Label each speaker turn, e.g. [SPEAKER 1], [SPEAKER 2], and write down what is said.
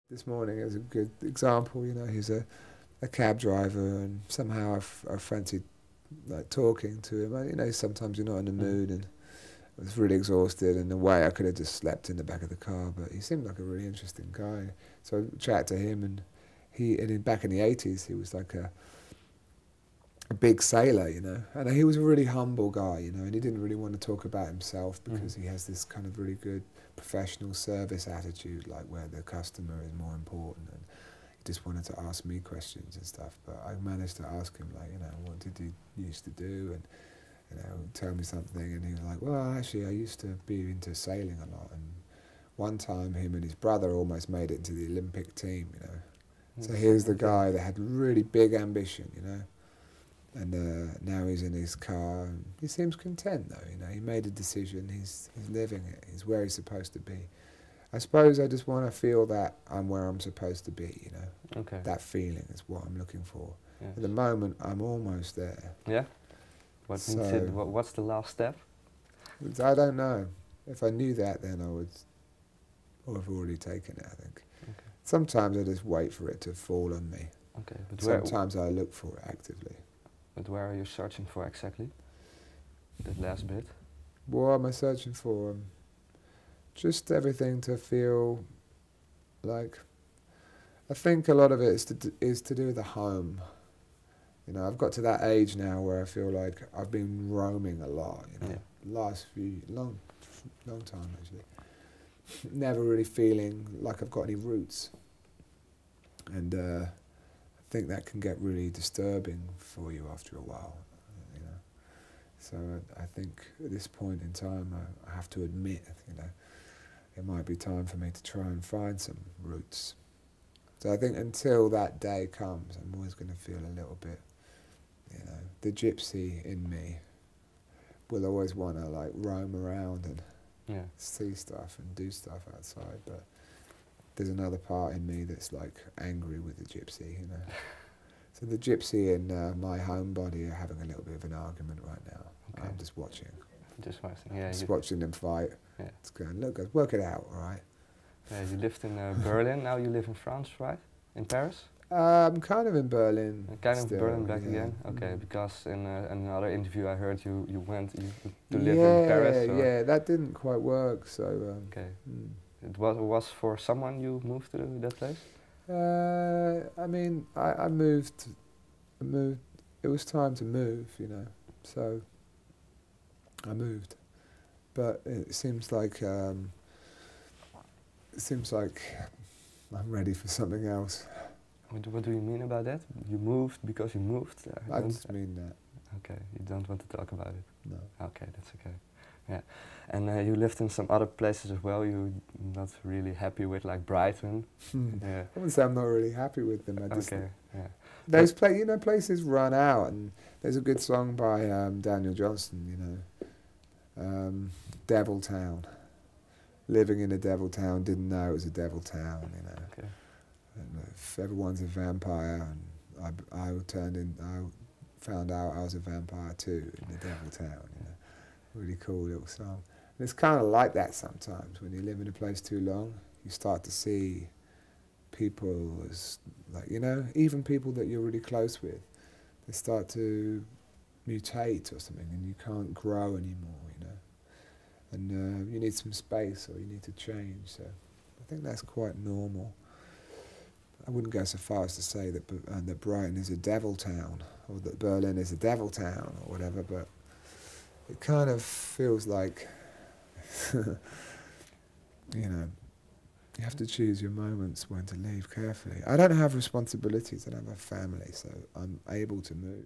[SPEAKER 1] This morning is a good example. You know, he's a cab driver, and somehow I fancied like talking to him. You know, sometimes you're not in the mood, and I was really exhausted. In a way, I could have just slept in the back of the car, but he seemed like a really interesting guy. So I chatted to him, and back in the 80s, he was like a big sailor, you know, and he was a really humble guy, you know, and he didn't really want to talk about himself because he has this kind of really good professional service attitude, like where the customer is more important, and he just wanted to ask me questions and stuff. But I managed to ask him, like, you know, what did you used to do, and you know, tell me something, and he was like, well, actually, I used to be into sailing a lot, and one time him and his brother almost made it into the Olympic team, you know. So here's the guy that had really big ambition, you know. And now he's in his car, and he seems content though, you know. He made a decision, he's living it, he's where he's supposed to be. I suppose I just want to feel that I'm where I'm supposed to be, you know.
[SPEAKER 2] Okay.
[SPEAKER 1] That feeling is what I'm looking for.
[SPEAKER 2] Yes.
[SPEAKER 1] At the moment, I'm almost there.
[SPEAKER 2] Yeah? What's the last step?
[SPEAKER 1] I don't know. If I knew that, then I would have already taken it, I think.
[SPEAKER 2] Okay.
[SPEAKER 1] Sometimes I just wait for it to fall on me.
[SPEAKER 2] Okay, but
[SPEAKER 1] sometimes I look for it actively.
[SPEAKER 2] But where are you searching for exactly? That last bit?
[SPEAKER 1] What am I searching for? Just everything to feel like. I think a lot of it is to do with the home. You know, I've got to that age now where I feel like I've been roaming a lot. You know, long time actually. Never really feeling like I've got any roots, and I think that can get really disturbing for you after a while, you know. So I think at this point in time, I have to admit, you know, it might be time for me to try and find some roots. So I think until that day comes, I'm always going to feel a little bit, you know, the gypsy in me will always want to like roam around and see stuff and do stuff outside, but there's another part in me that's like angry with the gypsy, you know. So the gypsy and my homebody are having a little bit of an argument right now. Okay. I'm just watching.
[SPEAKER 2] Just watching, yeah.
[SPEAKER 1] Just watching them fight. Yeah. It's going, look, guys, work it out, all right?
[SPEAKER 2] Yeah, you lived in Berlin, now you live in France, right? In Paris?
[SPEAKER 1] I'm kind of in Berlin.
[SPEAKER 2] Kind
[SPEAKER 1] still,
[SPEAKER 2] of Berlin back again? Okay, because in another interview I heard you went to live in Paris.
[SPEAKER 1] Yeah, that didn't quite work, so...
[SPEAKER 2] okay. It was for someone you moved to that place?
[SPEAKER 1] I mean, I moved, it was time to move, you know, so I moved. But it seems like I'm ready for something else.
[SPEAKER 2] What do you mean about that? You moved because you moved?
[SPEAKER 1] I just mean that.
[SPEAKER 2] Okay, you don't want to talk about it?
[SPEAKER 1] No.
[SPEAKER 2] Okay, that's okay. Yeah, and you lived in some other places as well you're not really happy with, like Brighton.
[SPEAKER 1] Yeah. I wouldn't say I'm not really happy with them. I just
[SPEAKER 2] those
[SPEAKER 1] you know, places run out, and there's a good song by Daniel Johnston, you know, Devil Town. Living in a devil town, didn't know it was a devil town, you know. Okay. And if everyone's a vampire, and I found out I was a vampire too in the devil town, you know. Really cool little song. And it's kind of like that sometimes. When you live in a place too long, you start to see people as, like, you know, even people that you're really close with, they start to mutate or something, and you can't grow anymore, you know. And you need some space, or you need to change. So I think that's quite normal. I wouldn't go so far as to say that Brighton is a devil town, or that Berlin is a devil town, or whatever, but it kind of feels like, you know, you have to choose your moments when to leave carefully. I don't have responsibilities, I don't have a family, so I'm able to move.